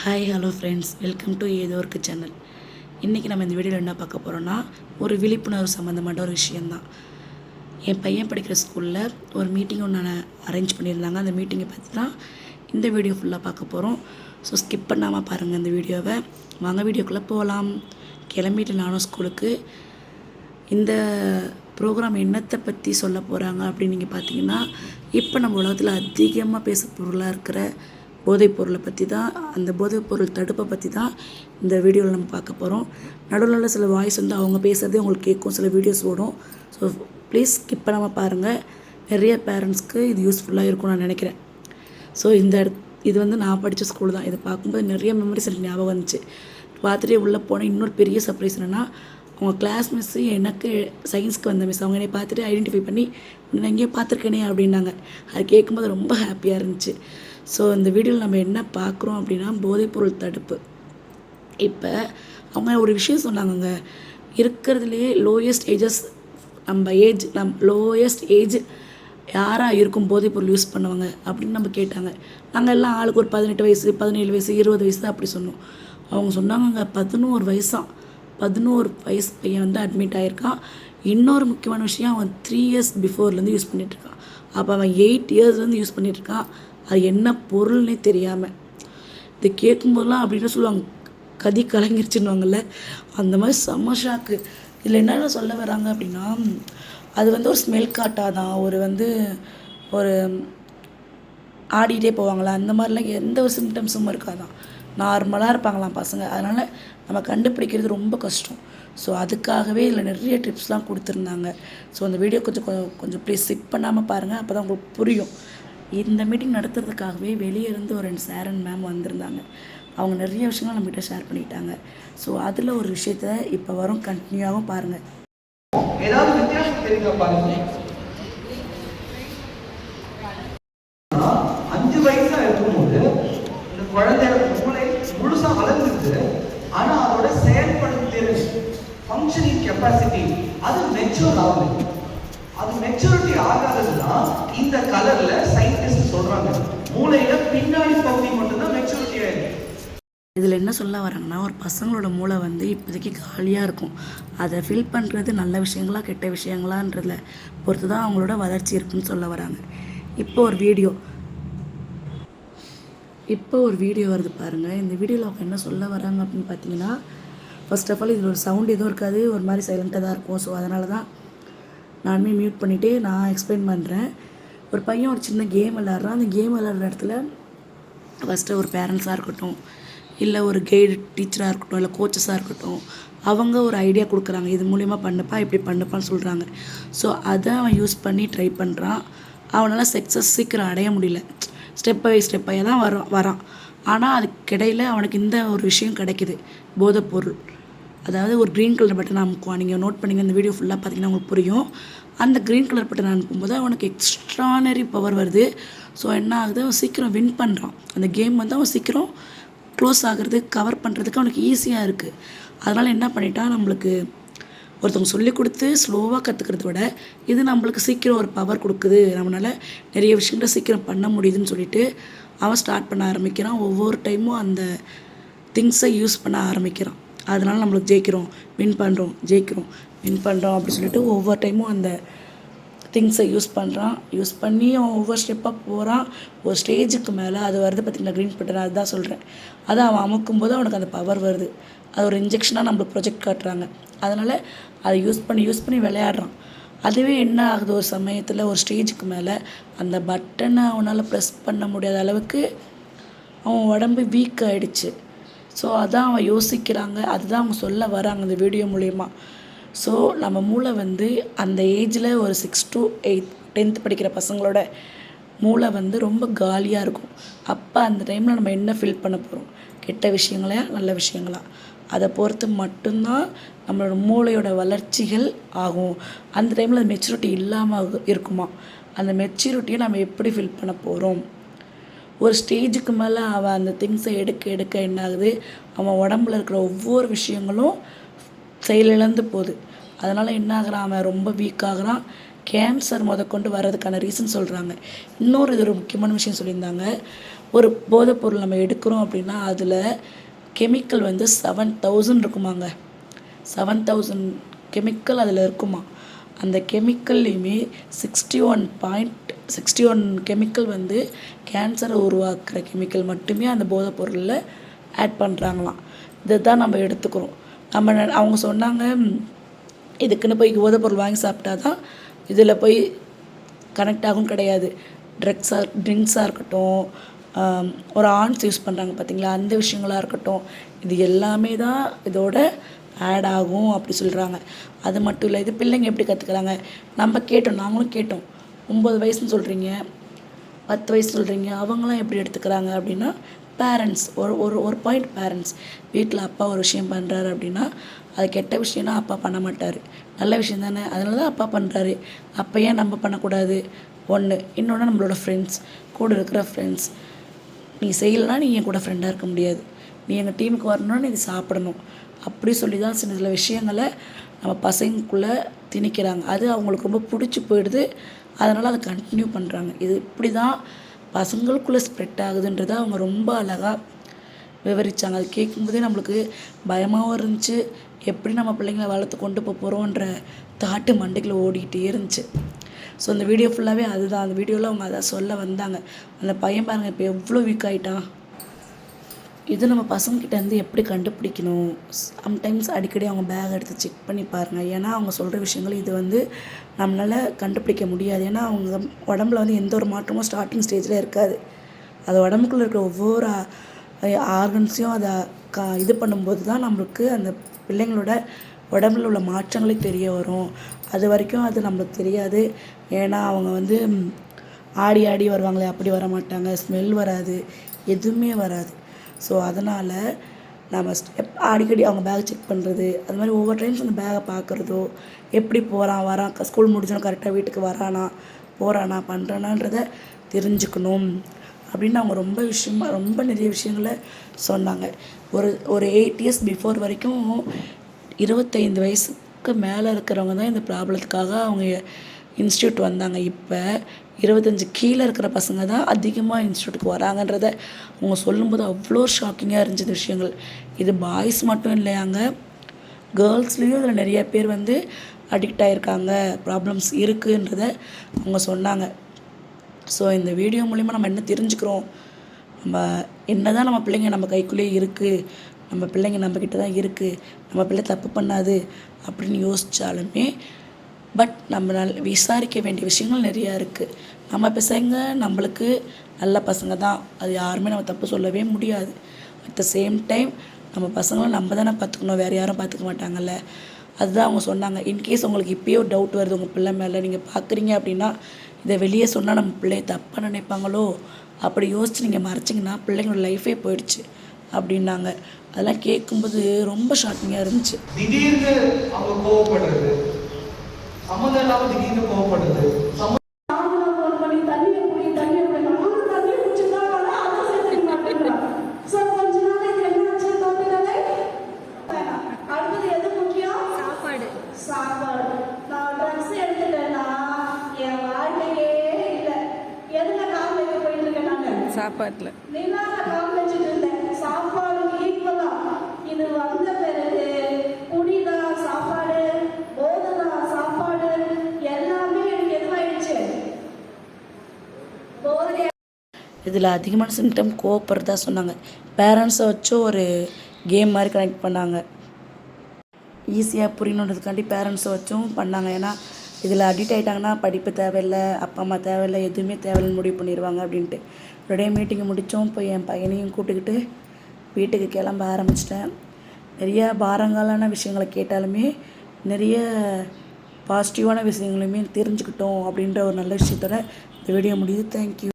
Hi hello friends, welcome to ஏதோ work channel. இன்றைக்கி நம்ம இந்த வீடியோவில் என்ன பார்க்க போகிறோன்னா, ஒரு விழிப்புணர்வு சம்மந்தமான ஒரு விஷயந்தான். என் பையன் படிக்கிற ஸ்கூலில் ஒரு மீட்டிங் ஒன்று அரேஞ்ச் பண்ணியிருந்தாங்க. அந்த மீட்டிங்கை பற்றி தான் இந்த வீடியோ ஃபுல்லாக பார்க்க போகிறோம். ஸோ ஸ்கிப் பண்ணாமல் பாருங்கள் இந்த வீடியோவை. வாங்க வீடியோக்குள்ளே போகலாம். கிளம்பிட்டு நானும் ஸ்கூலுக்கு. இந்த ப்ரோக்ராம் என்னத்தை பற்றி சொல்ல போகிறாங்க அப்படின்னு நீங்கள் பார்த்தீங்கன்னா, இப்போ நம்ம உலகத்தில் அதிகமாக பேச பொருளாக இருக்கிற போதைப் பொருளை பற்றி தான், அந்த போதைப் பொருள் தடுப்பை பற்றி தான் இந்த வீடியோவில் நம்ம பார்க்க போகிறோம். நடுவில் சில வாய்ஸ் வந்து அவங்க பேசுகிறதே உங்களுக்கு கேட்கும், சில வீடியோஸ் ஓடும். ஸோ ப்ளீஸ் ஸ்கிப் பண்ணாமல் பாருங்கள். நிறைய பேரண்ட்ஸ்க்கு இது யூஸ்ஃபுல்லாக இருக்கும்னு நான் நினைக்கிறேன். ஸோ இது வந்து நான் படித்த ஸ்கூல் தான். இதை பார்க்கும்போது நிறைய மெமரிஸ் எனக்கு ஞாபகம் வந்துச்சு. பார்த்துட்டே உள்ளே போனேன். இன்னொரு பெரிய சர்ப்ரைஸ் என்னென்னா, அவங்க கிளாஸ் மிஸ்ஸு எனக்கு சயின்ஸ்க்கு வந்த மிஸ் அவங்க என்னை பார்த்துட்டு ஐடென்டிஃபை பண்ணி நான் எங்கேயோ பார்த்துருக்கேனே அப்படின்னாங்க. அது கேட்கும்போது ரொம்ப ஹாப்பியாக இருந்துச்சு. ஸோ இந்த வீடியோவில் நம்ம என்ன பார்க்குறோம் அப்படின்னா, போதைப்பொருள் தடுப்பு. இப்போ அவங்க ஒரு விஷயம் சொன்னாங்கங்க, இருக்கிறதுலையே லோயஸ்ட் ஏஜ் யாராக இருக்கும் போதைப்பொருள் யூஸ் பண்ணுவாங்க அப்படின்னு நம்ம கேட்டாங்க. நாங்கள் எல்லாம் ஆளுக்கு ஒரு 18 வயசு 17 வயசு 20 வயசு தான் அப்படி சொன்னோம். அவங்க சொன்னாங்கங்க 11 வயசாம். 11 வயசு பையன் வந்து அட்மிட் ஆகியிருக்கான். இன்னொரு முக்கியமான விஷயம், அவன் 3 இயர்ஸ் பிஃபோர்லேருந்து யூஸ் பண்ணிகிட்ருக்கான். அப்போ அவன் 8 இயர்ஸ்லேருந்து யூஸ் பண்ணிகிட்ருக்கான். அது என்ன பொருள்னே தெரியாமல். இது கேட்கும்போதெல்லாம் அப்படின்னு சொல்லுவாங்க, கதி கலங்கிருச்சுன்னுவாங்கள்ல, அந்த மாதிரி செம்ம ஷாக்கு. இதில் என்னென்ன சொல்ல வராங்க அப்படின்னா, அது வந்து ஒரு ஸ்மெல் காட்டாதான், ஒரு ஆடிகிட்டே போவாங்களா, அந்த மாதிரிலாம் எந்த ஒரு சிம்டம்ஸும் இருக்காதான். நார்மலாக இருப்பாங்களாம் பசங்க. அதனால் நம்ம கண்டுபிடிக்கிறது ரொம்ப கஷ்டம். ஸோ அதுக்காகவே இதில் நிறைய டிப்ஸ்லாம் கொடுத்துருந்தாங்க. ஸோ அந்த வீடியோ கொஞ்சம் ப்ளீஸ் ஸ்கிப் பண்ணாமல் பாருங்கள், அப்போ தான் உங்களுக்கு புரியும். இந்த மீட்டிங் நடத்துறதுக்காகவே வெளியே இருந்து ஒரு 2 சார் அண்ட் மேம் வந்திருந்தாங்க. அவங்க நிறைய விஷயங்கள் நம்மகிட்ட ஷேர் பண்ணிட்டாங்க. ஸோ அதில் ஒரு விஷயத்த இப்போ வரும், கண்டினியூவாகவும் பாருங்கள். ஏதாவது வித்தியாசம் தெரியுதா பாருங்க. 5 வயசா இருக்கும்போது இந்த குழந்தையோட மூளை முழுசா வளர்ந்துருக்கு. ஆனா அதோட செயல்படும் திறன், ஃபங்க்ஷனிங் கெப்பாசிட்டி அது மெச்சூர் ஆகுது. அது மெச்சூரிட்டி ஆகாததுதான் இந்த கலர்ல சயின்டிஸ்ட் சொல்றாங்க. மூளையில பின்னாடி பகுதி மட்டும்தான் மெச்சூரிட்டி ஆயிருக்கு. இதில் என்ன சொல்ல வராங்கன்னா, ஒரு பசங்களோட மூளை வந்து இப்போதைக்கு காலியாக இருக்கும். அதை ஃபில் பண்ணுறது நல்ல விஷயங்களா கெட்ட விஷயங்களான்றதில் பொறுத்து தான் அவங்களோட வளர்ச்சி இருக்குன்னு சொல்ல வராங்க. இப்போ ஒரு வீடியோ வருது பாருங்கள். இந்த வீடியோவில் அவங்க என்ன சொல்ல வராங்க அப்படின்னு பார்த்தீங்கன்னா, ஃபர்ஸ்ட் ஆஃப் ஆல் இதில் ஒரு சவுண்ட் எதுவும் இருக்காது, ஒரு மாதிரி சைலண்ட்டாக தான் இருக்கும். ஸோ அதனால தான் நானுமே மியூட் பண்ணிவிட்டு நான் எக்ஸ்பிளைன் பண்ணுறேன். ஒரு பையன் ஒரு சின்ன கேம் விளாட்றான். அந்த கேம் விளாட்ற இடத்துல ஃபஸ்ட்டு ஒரு பேரண்ட்ஸாக இருக்கட்டும், இல்லை ஒரு கைடு டீச்சராக இருக்கட்டும், இல்லை கோச்சஸாக இருக்கட்டும், அவங்க ஒரு ஐடியா கொடுக்குறாங்க, இது மூலிமா பண்ணுப்பா, இப்படி பண்ணுப்பான்னு சொல்கிறாங்க. ஸோ அதை அவன் யூஸ் பண்ணி ட்ரை பண்ணுறான். அவனால் சக்ஸஸ் சீக்கிரம் அடைய முடியல. ஸ்டெப் பை ஸ்டெப்பாக தான் வரான். ஆனால் அதுக்கிடையில் அவனுக்கு இந்த ஒரு விஷயம் கிடைக்கிது, போதைப்பொருள். அதாவது ஒரு க்ரீன் கலர் பட்டன் அமுக்குவான். நீங்கள் நோட் பண்ணிங்க, இந்த வீடியோ ஃபுல்லாக பார்த்தீங்கன்னா உங்களுக்கு புரியும். அந்த க்ரீன் கலர் பட்டன் அனுப்பும்போது அவனுக்கு எக்ஸ்ட்ரானரி பவர் வருது. ஸோ என்ன ஆகுது, அவன் சீக்கிரம் வின் பண்ணுறான். அந்த கேம் வந்து அவன் சீக்கிரம் க்ளோஸ் ஆகிறது, கவர் பண்ணுறதுக்கு அவனுக்கு ஈஸியாக இருக்குது. அதனால் என்ன பண்ணிட்டான், நம்மளுக்கு ஒருத்தவங்க சொல்லி கொடுத்து ஸ்லோவாக கற்றுக்கிறத விட இது நம்மளுக்கு சீக்கிரம் ஒரு பவர் கொடுக்குது, நம்மளால் நிறைய விஷயங்களை சீக்கிரம் பண்ண முடியுதுன்னு சொல்லிட்டு அவன் ஸ்டார்ட் பண்ண ஆரம்பிக்கிறான். ஒவ்வொரு டைமும் அந்த திங்ஸை யூஸ் பண்ண ஆரம்பிக்கிறான். அதனால் நம்மளுக்கு வின் பண்ணுறோம் அப்படி சொல்லிட்டு ஒவ்வொரு டைமும் அந்த திங்ஸை யூஸ் பண்ணி அவன் ஒவ்வொரு ஸ்டெப்பாக போகிறான். ஒரு ஸ்டேஜுக்கு மேலே அது வருது பார்த்திங்களா, க்ரீன் பட்டன், அதுதான் சொல்கிறேன். அதை அவன் அமுக்கும்போது அவனுக்கு அந்த பவர் வருது. அது ஒரு இன்ஜெக்ஷனாக நம்மளுக்கு ப்ரொஜெக்ட் காட்டுறாங்க. அதனால் அதை யூஸ் பண்ணி விளையாடுறான். அதுவே என்ன ஆகுது, ஒரு சமயத்தில் ஒரு ஸ்டேஜுக்கு மேலே அந்த பட்டனை அவனால் ப்ரெஸ் பண்ண முடியாத அளவுக்கு அவன் உடம்பு வீக் ஆகிடுச்சு. ஸோ அதான் அவன் யோசிக்கிறாங்க, அதுதான் அவங்க சொல்ல வராங்க இந்த வீடியோ மூலயமா. ஸோ நம்ம மூளை வந்து அந்த ஏஜில் ஒரு 6 to 8 10th படிக்கிற பசங்களோட மூளை வந்து ரொம்ப காலியாக இருக்கும். அப்போ அந்த டைமில் நம்ம என்ன ஃபீல் பண்ண போகிறோம், கெட்ட விஷயங்களா நல்ல விஷயங்களா, அதை பொறுத்து மட்டும்தான் நம்மளோட மூளையோட வளர்ச்சிகள் ஆகும். அந்த டைமில் அது மெச்சூரிட்டி இல்லாமல் இருக்குமா, அந்த மெச்சூரிட்டியை நம்ம எப்படி ஃபில் பண்ண போகிறோம். ஒரு ஸ்டேஜுக்கு மேலே அவன் அந்த திங்ஸை எடுக்க என்ன ஆகுது, அவன் உடம்புல இருக்கிற ஒவ்வொரு விஷயங்களும் செயலிழந்து போகுது. அதனால் என்ன ஆகுறான், அவன் ரொம்ப வீக் ஆகுறான். கேன்சர் முதற்கொண்டு வர்றதுக்கான ரீசன் சொல்கிறாங்க. இது ஒரு முக்கியமான விஷயம் சொல்லியிருந்தாங்க. ஒரு போதைப்பொருள் நம்ம எடுக்கிறோம் அப்படின்னா அதில் கெமிக்கல் வந்து 7000 இருக்குமாங்க. 7000 கெமிக்கல் அதில் இருக்குமா. அந்த கெமிக்கல்லையுமே 61 கெமிக்கல் வந்து கேன்சரை உருவாக்குற கெமிக்கல் மட்டுமே அந்த போதைப்பொருளில் ஆட் பண்ணுறாங்களாம். இதை தான் நம்ம எடுத்துக்கிறோம். அவங்க சொன்னாங்க, இதுக்குன்னு போய் போதைப்பொருள் வாங்கி சாப்பிட்டா தான் இதில் போய் கனெக்ட் ஆகும் கிடையாது. ட்ரிங்க்ஸாக இருக்கட்டும், ஒரு ஆன்ஸ் யூஸ் பண்ணுறாங்க பார்த்தீங்களா, அந்த விஷயங்களாக இருக்கட்டும், இது எல்லாமே தான் இதோட ஆட் ஆகும் அப்படி சொல்கிறாங்க. அது மட்டும் இல்லை, இது பிள்ளைங்க எப்படி கற்றுக்குறாங்க. நம்ம கேட்டோம், நாங்களும் கேட்டோம். 9 வயசுன்னு சொல்கிறீங்க, 10 வயசு சொல்கிறீங்க, அவங்களாம் எப்படி எடுத்துக்கிறாங்க அப்படின்னா, பேரண்ட்ஸ் ஒரு பாயிண்ட். பேரண்ட்ஸ் வீட்டில் அப்பா ஒரு விஷயம் பண்ணுறாரு அப்படின்னா அது கெட்ட விஷயம்னா அப்பா பண்ண மாட்டார், நல்ல விஷயம் தானே, அதனால தான் அப்பா பண்ணுறாரு. அப்போ ஏன் நம்ம பண்ணக்கூடாது? இன்னொன்று நம்மளோட ஃப்ரெண்ட்ஸ், கூட இருக்கிற ஃப்ரெண்ட்ஸ், நீ செய்யலைன்னா நீ என் கூட ஃப்ரெண்டாக இருக்க முடியாது, நீ எங்கள் டீமுக்கு வரணும்னா நீ இது சாப்பிடணும், அப்படி சொல்லி தான் சில விஷயங்களை நம்ம பசங்களுக்குள்ளே திணிக்கிறாங்க. அது அவங்களுக்கு ரொம்ப பிடிச்சி போயிடுது, அதனால் அதை கண்டினியூ பண்ணுறாங்க. இது இப்படி தான் பசங்களுக்குள்ளே ஸ்ப்ரெட் ஆகுதுன்றதை அவங்க ரொம்ப அழகாக விவரித்தாங்க. அது கேட்கும்போதே நம்மளுக்கு பயமாகவும் இருந்துச்சு, எப்படி நம்ம பிள்ளைங்களை வளர்த்து கொண்டு போகிறோன்ற தாட்டு மண்டைக்குள்ள ஓடிக்கிட்டே இருந்துச்சு. ஸோ அந்த வீடியோ ஃபுல்லாகவே அதுதான். அந்த வீடியோவில் அவங்க அதை சொல்ல வந்தாங்க. அந்த பையன் பாருங்கள் இப்போ எவ்வளோ வீக் ஆகிட்டான். இது நம்ம பசங்கக்கிட்டேருந்து எப்படி கண்டுபிடிக்கணும். சம்டைம்ஸ் அடிக்கடி அவங்க பேக் எடுத்து செக் பண்ணி பாருங்கள். ஏன்னா அவங்க சொல்கிற விஷயங்கள் இது வந்து நம்மளால் கண்டுபிடிக்க முடியாது. ஏன்னா அவங்க உடம்புல வந்து எந்த ஒரு மாற்றமும் ஸ்டார்டிங் ஸ்டேஜில் இருக்காது. அது உடம்புக்குள்ளே இருக்கிற ஒவ்வொரு ஆர்கன்ஸையும் அதை இது பண்ணும்போது தான் நம்மளுக்கு அந்த பிள்ளைங்களோட உடம்புல உள்ள மாற்றங்களே தெரிய வரும். அது வரைக்கும் அது நம்மளுக்கு தெரியாது. ஏன்னா அவங்க வந்து ஆடி வருவாங்களே, அப்படி வர மாட்டாங்க, ஸ்மெல் வராது, எதுவுமே வராது. ஸோ அதனால் நம்ம அடிக்கடி அவங்க பேக் செக் பண்ணுறது, அது மாதிரி ஒவ்வொரு டைம்ஸ் அந்த பேகை பார்க்குறதோ, எப்படி வரான் ஸ்கூல் முடிச்சோன்னா கரெக்டாக வீட்டுக்கு வரானா போகிறானா பண்ணுறானான்றதை தெரிஞ்சுக்கணும் அப்படின்னு அவங்க ரொம்ப நிறைய விஷயங்களை சொன்னாங்க. ஒரு 8 years பிஃபோர் வரைக்கும் 25 வயசுக்கு மேலே இருக்கிறவங்க தான் இந்த ப்ராப்ளத்துக்காக அவங்க இன்ஸ்டியூட் வந்தாங்க. இப்போ 25 கீழே இருக்கிற பசங்க தான் அதிகமாக இன்ஸ்டியூட்டுக்கு வராங்கன்றத அவங்க சொல்லும்போது அவ்வளோ ஷாக்கிங்காக இருந்துச்சு விஷயங்கள். இது பாய்ஸ் மட்டும் இல்லையாங்க, கேர்ள்ஸ்லேயும் இதில் நிறைய பேர் வந்து அடிக்ட் ஆகிருக்காங்க, ப்ராப்ளம்ஸ் இருக்குன்றத அவங்க சொன்னாங்க. ஸோ இந்த வீடியோ மூலிமா நம்ம என்ன தெரிஞ்சுக்கிறோம், நம்ம என்ன தான் நம்ம பிள்ளைங்க நம்ம கைக்குள்ளேயே இருக்குது, நம்ம பிள்ளைங்க நம்மக்கிட்ட தான் இருக்குது, நம்ம பிள்ளை தப்பு பண்ணாது அப்படின்னு யோசித்தாலுமே பட் நம்ம விசாரிக்க வேண்டிய விஷயங்கள் நிறையா இருக்குது. நம்ம பசங்க நம்மளுக்கு நல்ல பசங்க தான், அது யாருமே நம்ம தப்பு சொல்லவே முடியாது. அட் த சேம் டைம் நம்ம பசங்களை நம்ம தானே பார்த்துக்கணும், வேறு யாரும் பார்த்துக்க மாட்டாங்கல்ல. அதுதான் அவங்க சொன்னாங்க. இன்கேஸ் உங்களுக்கு இப்போயே ஒரு டவுட் வருது உங்கள் பிள்ளை மேலே, நீங்கள் பார்க்குறீங்க அப்படின்னா இதை வெளியே சொன்னால் நம்ம பிள்ளைய தப்பாக நினைப்பாங்களோ அப்படி யோசிச்சு நீங்கள் மறைச்சிங்கன்னா பிள்ளைங்களோட லைஃபே போயிடுச்சு அப்படின்னாங்க. அதெல்லாம் கேட்கும்போது ரொம்ப ஷாக்கிங்காக இருந்துச்சு. திடீர்னு அவங்க கோவப்படுறது, சம்மந்தம் இல்லாமல் திடீர்னு கோவப்படுறது, சாப்பாட்டில் சாப்பாடு ஈக்குவலா இது வந்த பிறகு குடிதா சாப்பாடு, போதா சாப்பாடு, எல்லாமே எனக்கு எதுவாயிடுச்சு. இதில் அதிகமான சிம்டம் கோவப்படுறதா சொன்னாங்க. பேரண்ட்ஸை வச்சும் ஒரு கேம் மாதிரி கனெக்ட் பண்ணாங்க, ஈஸியாக புரியணுன்றதுக்காண்டி பேரண்ட்ஸை வச்சும் பண்ணாங்க. ஏன்னா இதில் அடிக்ட் ஆகிட்டாங்கன்னா படிப்பு தேவையில்லை, அப்பா அம்மா தேவையில்லை, எதுவுமே தேவையில்லைன்னு முடிவு பண்ணிடுவாங்க அப்படின்ட்டு. ஒரே மீட்டிங்கை முடித்தோம். இப்போ என் பையனையும் கூப்பிட்டுக்கிட்டு வீட்டுக்கு கிளம்ப ஆரம்பிச்சிட்டேன். நிறைய பாரங்களான விஷயங்களை கேட்டாலுமே நிறைய பாசிட்டிவான விஷயங்களையுமே தெரிஞ்சுக்கிட்டோம் அப்படின்ற ஒரு நல்ல விஷயத்தோட இந்த வீடியோ முடியுது. தேங்க்யூ.